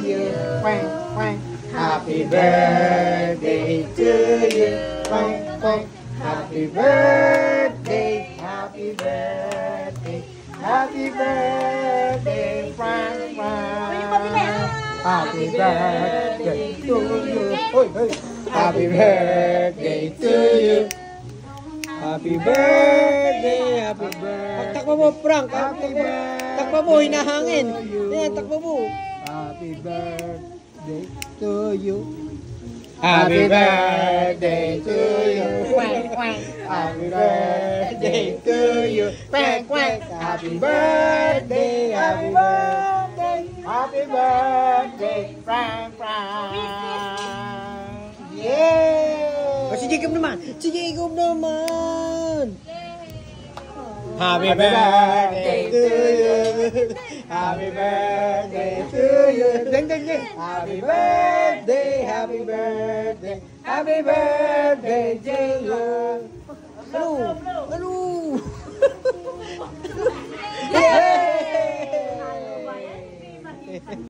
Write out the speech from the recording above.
you. Quang, quang. Happy birthday to you. Quang, quang. Happy birthday, happy birthday, happy birthday, Quang, quang. Happy birthday to you. Happy birthday to you. Happy birthday, happy birthday. Takbo mo, Frank. Happy birthday. Takbo mo, hinahangin. Ayan, takbo mo. Happy birthday to you. Happy birthday to you. Quack, quack. Happy birthday to you. Quack, quack. Happy birthday, happy birthday, happy birthday, Frank, Frank. Yeah! Si Jacob naman. Si Jacob naman. Happy birthday to you. Happy birthday to you. Ding, ding, ding. Happy birthday, happy birthday, happy birthday to you. Ano? Ano?